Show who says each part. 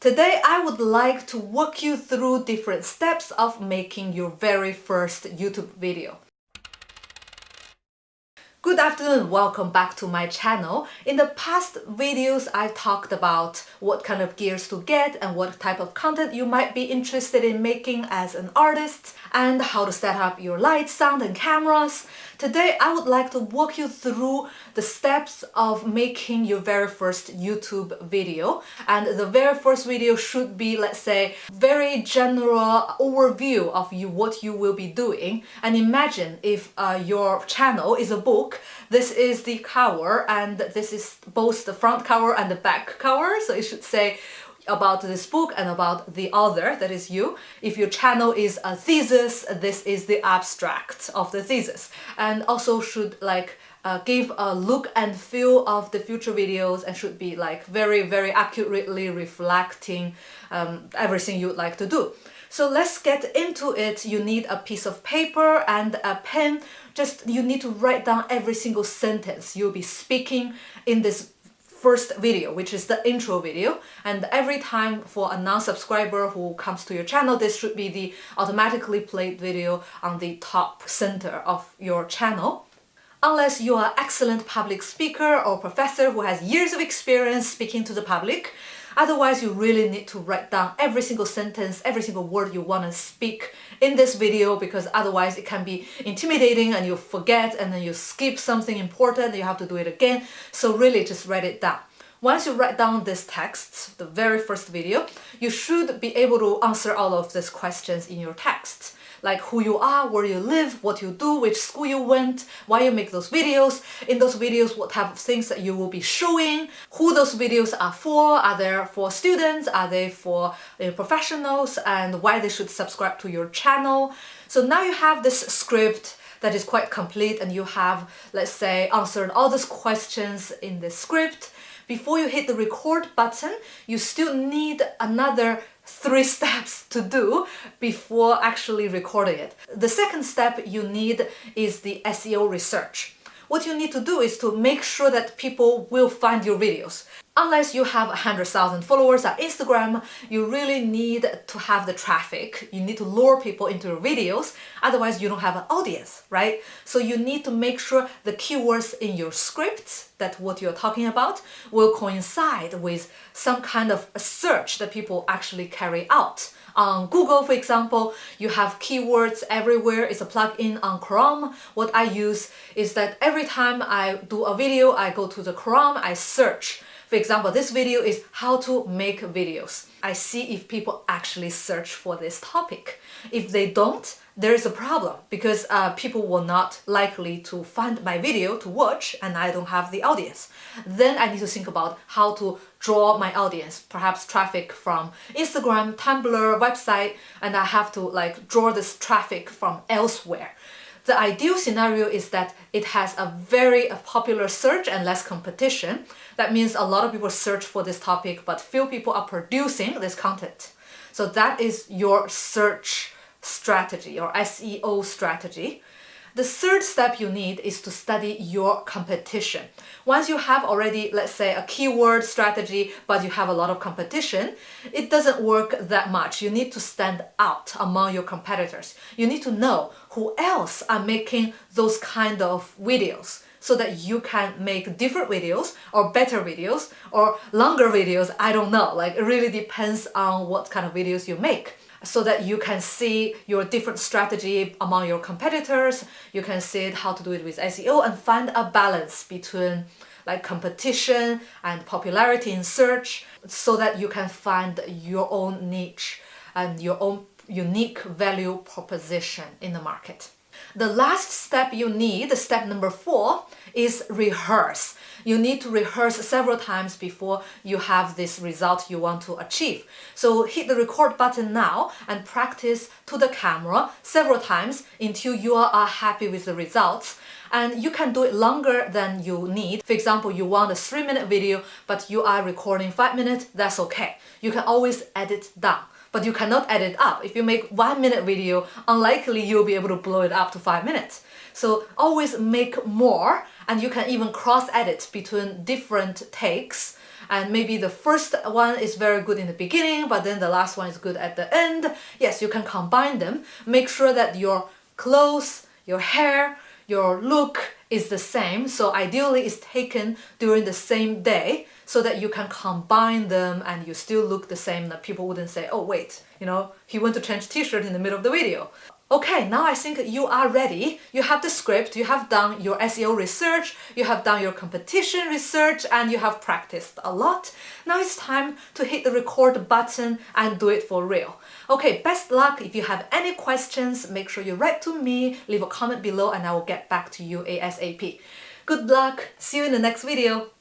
Speaker 1: Today I would like to walk you through different steps of making your very first YouTube video. Good afternoon, welcome back to my channel. In the past videos I talked about what kind of gears to get and what type of content you might be interested in making as an artist and how to set up your lights, sound and cameras. Today I would like to walk you through the steps of making your very first YouTube video, and the very first video should be, let's say, very general overview of what you will be doing. And imagine if your channel is a book. This is the cover and this is both the front cover and the back cover, so it should say about this book and about the author, that is you. If your channel is a thesis, this is the abstract of the thesis, and also should give a look and feel of the future videos and should be very accurately reflecting everything you would like to do. So let's get into it. You need a piece of paper and a pen. You need to write down every single sentence you'll be speaking in this first video, which is the intro video. And every time for a non-subscriber who comes to your channel, this should be the automatically played video on the top center of your channel. Unless you are an excellent public speaker or professor who has years of experience speaking to the public. Otherwise, you really need to write down every single sentence, every single word you want to speak in this video, because otherwise it can be intimidating and you forget and then you skip something important and you have to do it again. So really just write it down. Once you write down this text, the very first video, you should be able to answer all of these questions in your text. Like who you are, where you live, what you do, which school you went, why you make those videos. In those videos, what type of things that you will be showing, who those videos are for, are they for students, are they for professionals, and why they should subscribe to your channel. So now you have this script that is quite complete and you have, let's say, answered all these questions in the script. Before you hit the record button, you still need another 3 steps to do before actually recording it. The second step you need is the SEO research. What you need to do is to make sure that people will find your videos. Unless you have 100,000 followers on Instagram, you really need to have the traffic. You need to lure people into your videos, otherwise you don't have an audience, right? So you need to make sure the keywords in your script, that what you're talking about, will coincide with some kind of a search that people actually carry out. On Google, for example, you have keywords everywhere. It's a plugin on Chrome. What I use is that every time I do a video, I go to the Chrome, I search. For example, this video is how to make videos. I see if people actually search for this topic. If they don't, there is a problem, because people will not likely to find my video to watch and I don't have the audience. Then I need to think about how to draw my audience, perhaps traffic from Instagram, Tumblr, website, and I have to draw this traffic from elsewhere. The ideal scenario is that it has a very popular search and less competition. That means a lot of people search for this topic, but few people are producing this content. So that is your search strategy, your SEO strategy. The third step you need is to study your competition. Once you have already, let's say, a keyword strategy, but you have a lot of competition, it doesn't work that much. You need to stand out among your competitors. You need to know who else are making those kind of videos, so that you can make different videos or better videos or longer videos. I don't know, it really depends on what kind of videos you make, so that you can see your different strategy among your competitors. You can see how to do it with SEO and find a balance between competition and popularity in search, so that you can find your own niche and your own unique value proposition in the market. The last step you need, step number 4, is rehearse. You need to rehearse several times before you have this result you want to achieve. So hit the record button now and practice to the camera several times until you are happy with the results. And you can do it longer than you need. For example, you want a 3-minute video, but you are recording 5 minutes, that's okay. You can always edit down. but you cannot edit up. If you make 1 minute video, unlikely you'll be able to blow it up to 5 minutes. So always make more, and you can even cross-edit between different takes. And maybe the first one is very good in the beginning, but then the last one is good at the end. Yes, you can combine them. Make sure that your clothes, your hair, your look is the same. So ideally it's taken during the same day so that you can combine them and you still look the same, that people wouldn't say, oh wait, he went to change t-shirt in the middle of the video. Okay, now I think you are ready. You have the script, you have done your SEO research, you have done your competition research, and you have practiced a lot. Now it's time to hit the record button and do it for real. Okay, best luck. If you have any questions, make sure you write to me, leave a comment below, and I will get back to you ASAP. Good luck. See you in the next video.